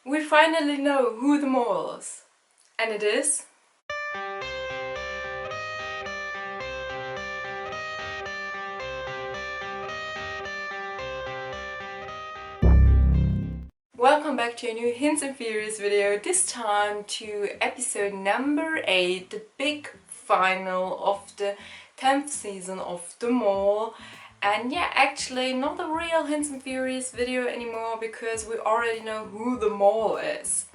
We finally know who the mole is. And it is... Welcome back to a new Hints and Theories video, this time to episode number 8, the big final of the 10th season of DeMol. And yeah, actually not a real Hints and Theories video anymore because we already know who the mole is.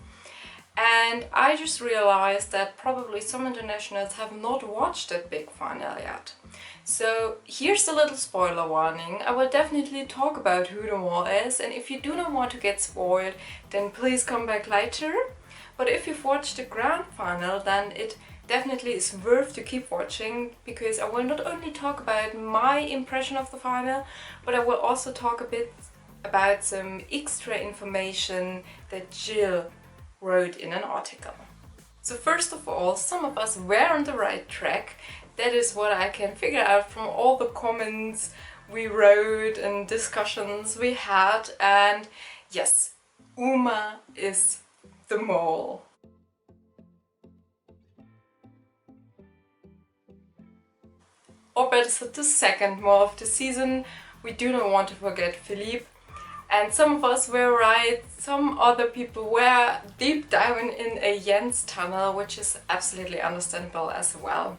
And I just realized that probably some internationals have not watched that big final yet. So here's a little spoiler warning. I will definitely talk about who the mole is, and if you do not want to get spoiled, then please come back later. But if you've watched the grand final, then it definitely is worth to keep watching, because I will not only talk about my impression of the final, but I will also talk a bit about some extra information that Gilles wrote in an article. So first of all, some of us were on the right track. That is what I can figure out from all the comments we wrote and discussions we had. And yes, Uma is the mole. Or better said, the second mole of the season. We do not want to forget Philippe. And some of us were right, some other people were deep down in a Jens tunnel, which is absolutely understandable as well.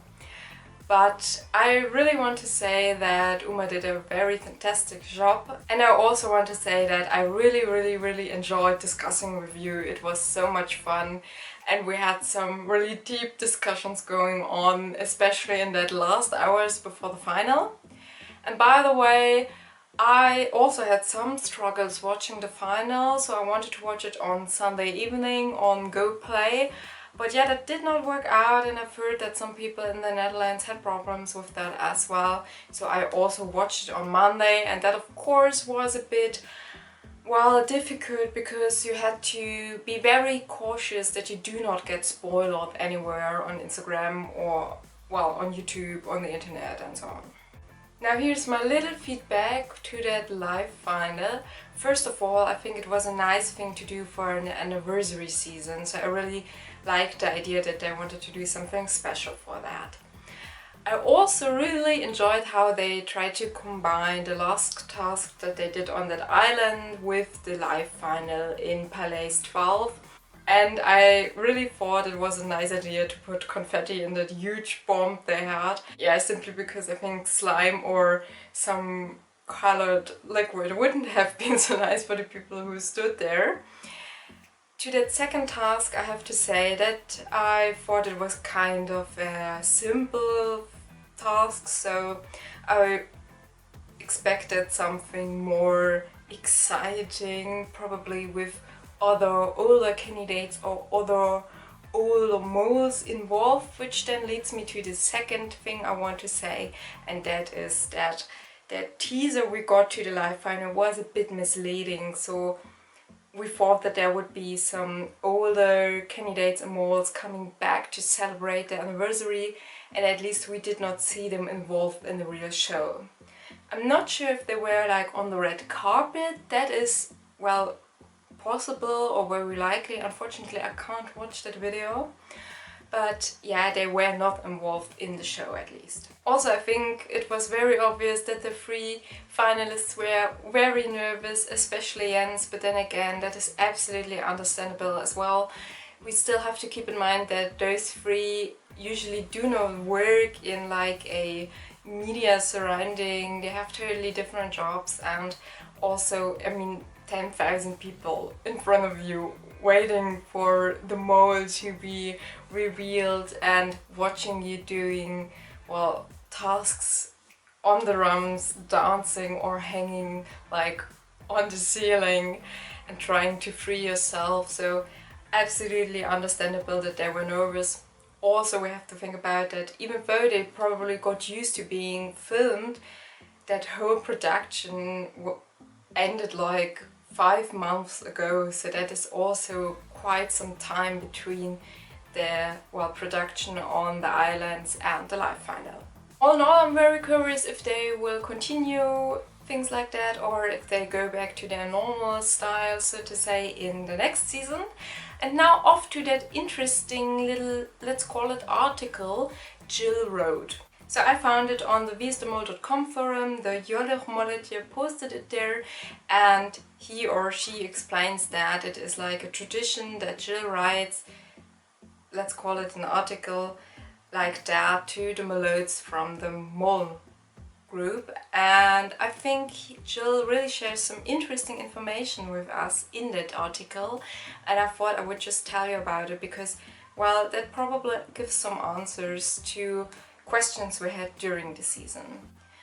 But I really want to say that Uma did a very fantastic job, and I also want to say that I really enjoyed discussing with you. It was so much fun, and we had some really deep discussions going on, especially in that last hours before the final. And by the way, I also had some struggles watching the final, so I wanted to watch it on Sunday evening on GoPlay. But yeah, that did not work out, and I've heard that some people in the Netherlands had problems with that as well. So I also watched it on Monday, and that of course was a bit, well, difficult, because you had to be very cautious that you do not get spoiled anywhere on Instagram or, well, on YouTube, on the internet and so on. Now here's my little feedback to that live final. First of all, I think it was a nice thing to do for an anniversary season, so I really liked the idea that they wanted to do something special for that. I also really enjoyed how they tried to combine the last task that they did on that island with the live final in Palais 12. And I really thought it was a nice idea to put confetti in that huge bomb they had. Yeah, simply because I think slime or some colored liquid wouldn't have been so nice for the people who stood there. To that second task, I have to say that I thought it was kind of a simple task, so I expected something more exciting, probably with other older candidates or other older moles involved, which then leads me to the second thing I want to say, and that is that the teaser we got to the live final was a bit misleading. So we thought that there would be some older candidates and moles coming back to celebrate their anniversary, and at least we did not see them involved in the real show. I'm not sure if they were like on the red carpet. That is, well, possible or very likely. Unfortunately, I can't watch that video. But yeah, they were not involved in the show at least. Also, I think it was very obvious that the 3 finalists were very nervous, especially Jens, but then again, that is absolutely understandable as well. We still have to keep in mind that those 3 usually do not work in like a media surrounding. They have totally different jobs, and also, I mean, 10,000 people in front of you waiting for the mole to be revealed and watching you doing, well, tasks on the drums, dancing or hanging like on the ceiling and trying to free yourself. So absolutely understandable that they were nervous. Also, we have to think about that even though they probably got used to being filmed, that whole production ended like 5 months ago, so that is also quite some time between the, well, production on the islands and the live final. All in all, I'm very curious if they will continue things like that, or if they go back to their normal style, so to say, in the next season. And now off to that interesting little, let's call it, article Gilles wrote. So I found it on the WIDM forum. The Jolle Molletje posted it there, and he or she explains that it is like a tradition that Gilles writes, let's call it an article like that, to the melodes from the DeMol group. And I think Gilles really shares some interesting information with us in that article, and I thought I would just tell you about it because, well, that probably gives some answers to questions we had during the season.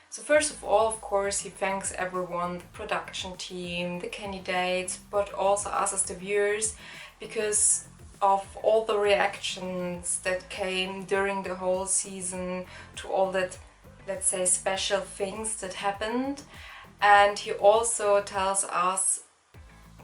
So first of all, of course, he thanks everyone, the production team, the candidates, but also us as the viewers, because of all the reactions that came during the whole season to all that, let's say, special things that happened. And he also tells us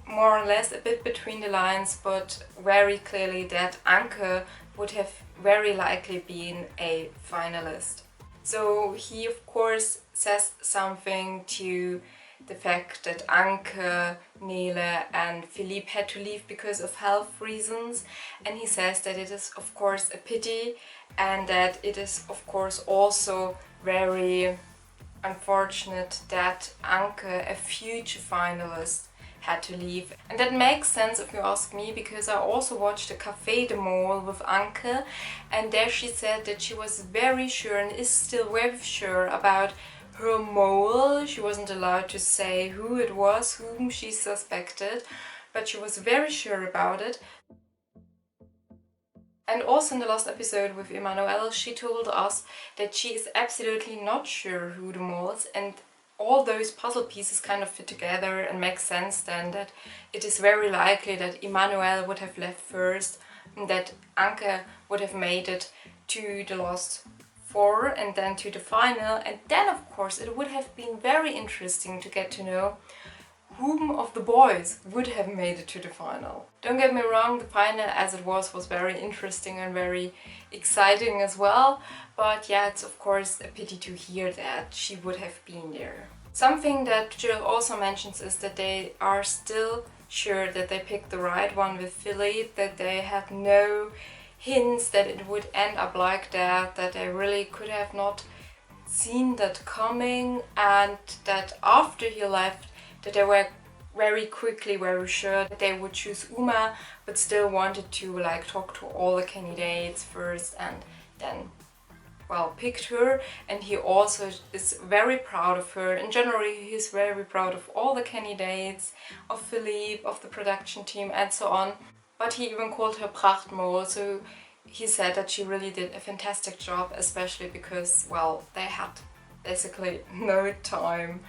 more or less a bit between the lines, but very clearly, that Anke would have very likely been a finalist. So he of course says something to the fact that Anke, Nele and Philippe had to leave because of health reasons, and he says that it is of course a pity, and that it is of course also very unfortunate that Anke, a future finalist, had to leave. And that makes sense if you ask me, because I also watched the Café DeMol with Anke, and there she said that she was very sure and is still very sure about her mole. She wasn't allowed to say who it was, whom she suspected, but she was very sure about it. And also in the last episode with Emmanuelle, she told us that she is absolutely not sure who the mole is, and all those puzzle pieces kind of fit together and make sense then, that it is very likely that Emmanuelle would have left first and that Anke would have made it to the last four and then to the final. And then of course it would have been very interesting to get to know whom of the boys would have made it to the final. Don't get me wrong, the final as it was very interesting and very exciting as well, but yeah, it's of course a pity to hear that she would have been there. Something that Gilles also mentions is that they are still sure that they picked the right one with Philippe, that they had no hints that it would end up like that they really could have not seen that coming, and that after he left, that they were very quickly very sure that they would choose Uma, but still wanted to like talk to all the candidates first and then, well, picked her. And he also is very proud of her. In general, he's very proud of all the candidates, of Philippe, of the production team and so on. But he even called her Prachtmole, so he said that she really did a fantastic job, especially because, well, they had basically no time.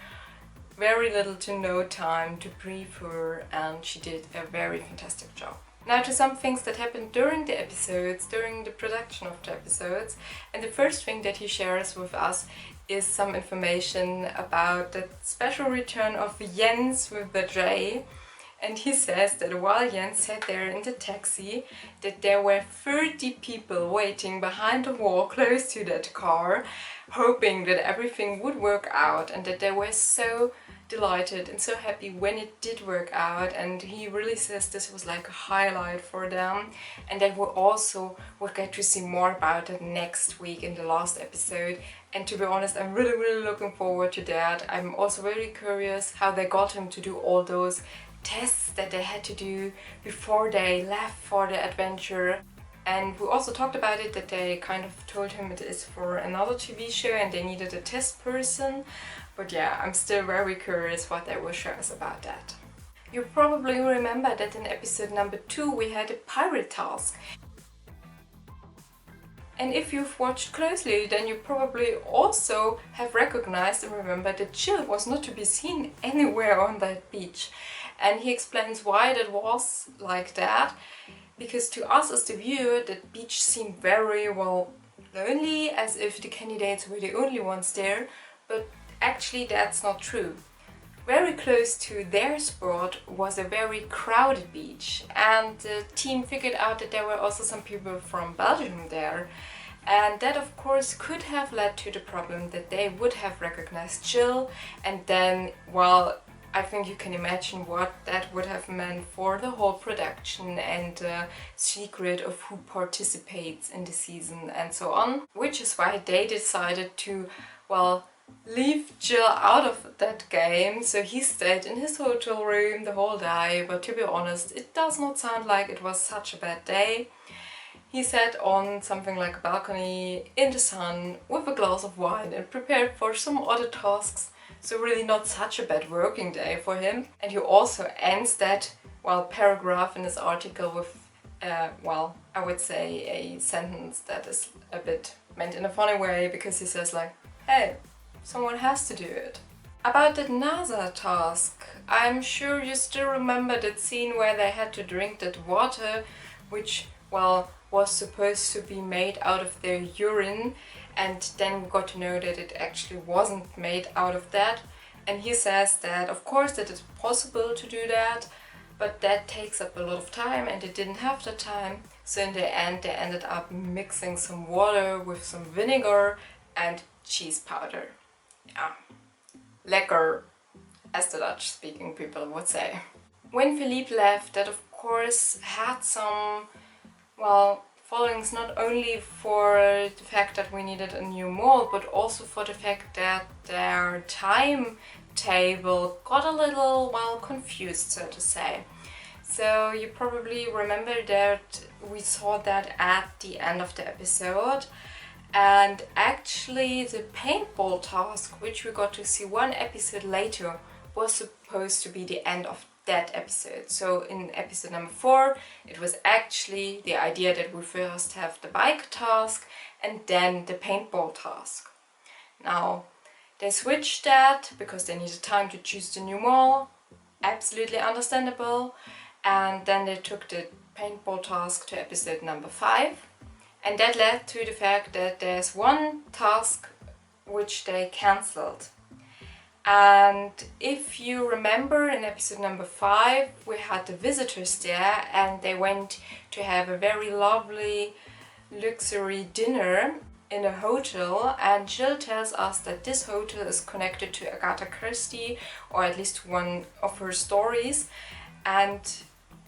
Very little to no time to brief her, and she did a very fantastic job. Now to some things that happened during the episodes, during the production of the episodes. And the first thing that he shares with us is some information about the special return of Jens with the J. And he says that while Jens sat there in the taxi, that there were 30 people waiting behind the wall close to that car, hoping that everything would work out, and that they were so delighted and so happy when it did work out. And he really says this was like a highlight for them, and that we also would get to see more about it next week in the last episode. And to be honest, I'm really looking forward to that. I'm also very curious how they got him to do all those tests that they had to do before they left for the adventure. And we also talked about it, that they kind of told him it is for another TV show and they needed a test person. But yeah, I'm still very curious what they will show us about that. You probably remember that in episode number 2 we had a pirate task. And if you've watched closely, then you probably also have recognized and remembered that Gilles was not to be seen anywhere on that beach. And he explains why that was like that. Because to us as the viewer, that beach seemed very, well, lonely, as if the candidates were the only ones there. But actually that's not true. Very close to their spot was a very crowded beach, and the team figured out that there were also some people from Belgium there. And that of course could have led to the problem that they would have recognized Gilles, and then, well, I think you can imagine what that would have meant for the whole production and the secret of who participates in the season and so on. Which is why they decided to, well, leave Gilles out of that game, so he stayed in his hotel room the whole day, but to be honest, it does not sound like it was such a bad day. He sat on something like a balcony in the sun with a glass of wine and prepared for some other tasks, so really not such a bad working day for him. And he also ends that, well, paragraph in his article with, well, I would say a sentence that is a bit meant in a funny way, because he says like, hey, someone has to do it. About that NASA task, I'm sure you still remember that scene where they had to drink that water, which, well, was supposed to be made out of their urine, and then we got to know that it actually wasn't made out of that. And he says that of course that it's possible to do that, but that takes up a lot of time and they didn't have the time. So in the end they ended up mixing some water with some vinegar and cheese powder. Yeah, lekker, as the Dutch speaking people would say. When Philippe left, that of course had some, well, followings not only for the fact that we needed a new mall, but also for the fact that their timetable got a little, well, confused, so to say. So you probably remember that we saw that at the end of the episode, and actually the paintball task, which we got to see one episode later, was supposed to be the end of that episode. So in episode number 4, it was actually the idea that we first have the bike task and then the paintball task. Now, they switched that because they needed time to choose the new mall, absolutely understandable, and then they took the paintball task to episode number 5, and that led to the fact that there's one task which they cancelled. And if you remember, in episode number 5 we had the visitors there and they went to have a very lovely luxury dinner in a hotel, and Gilles tells us that this hotel is connected to Agatha Christie, or at least one of her stories. And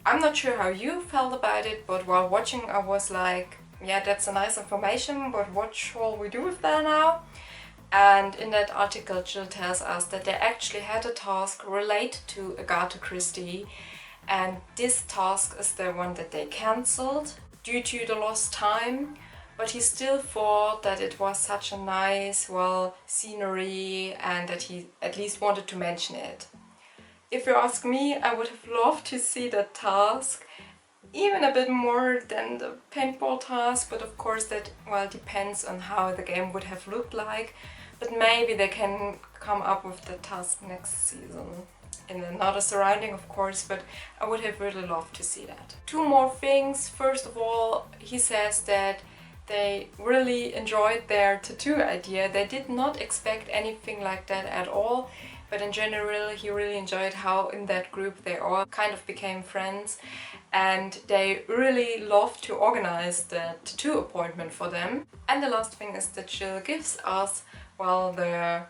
I'm not sure how you felt about it, but while watching I was like, yeah, that's a nice information, but what shall we do with that now? And in that article, Gilles tells us that they actually had a task related to Agatha Christie, and this task is the one that they cancelled due to the lost time, but he still thought that it was such a nice, well, scenery, and that he at least wanted to mention it. If you ask me, I would have loved to see that task even a bit more than the paintball task, but of course that, well, depends on how the game would have looked like. But maybe they can come up with the task next season in another surrounding, of course, but I would have really loved to see that. 2 more things. First of all, he says that they really enjoyed their tattoo idea. They did not expect anything like that at all, but in general he really enjoyed how in that group they all kind of became friends, and they really loved to organize the tattoo appointment for them. And the last thing is that Gilles gives us, well, the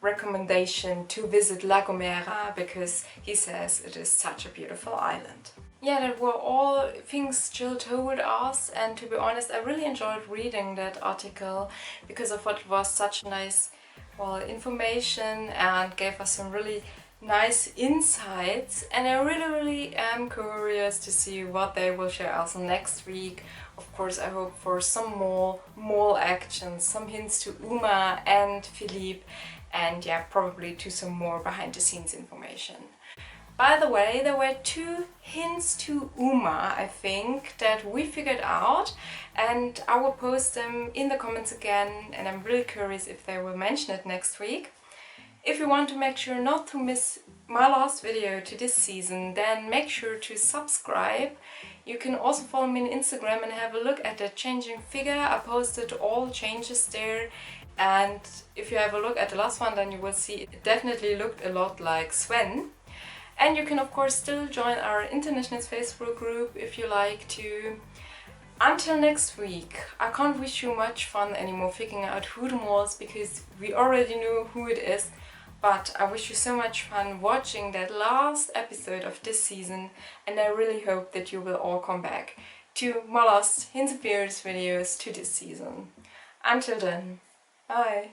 recommendation to visit La Gomera because he says it is such a beautiful island. Yeah, that were all things Gilles told us, and to be honest, I really enjoyed reading that article because I thought it was such nice, well, information and gave us some really nice insights, and I really am curious to see what they will share us next week. Of course, I hope for some more mall action, some hints to Uma and Philippe, and yeah, probably to some more behind the scenes information. By the way, there were 2 hints to Uma, I think, that we figured out, and I will post them in the comments again, and I'm really curious if they will mention it next week. If you want to make sure not to miss my last video to this season, then make sure to subscribe. You can also follow me on Instagram and have a look at the changing figure. I posted all changes there, and if you have a look at the last one, then you will see it definitely looked a lot like Sven. And you can of course still join our international Facebook group if you like to. until next week, I can't wish you much fun anymore figuring out who DeMol is, because we already know who it is. But I wish you so much fun watching that last episode of this season, and I really hope that you will all come back to my last Hints and Beers videos to this season. Until then, bye!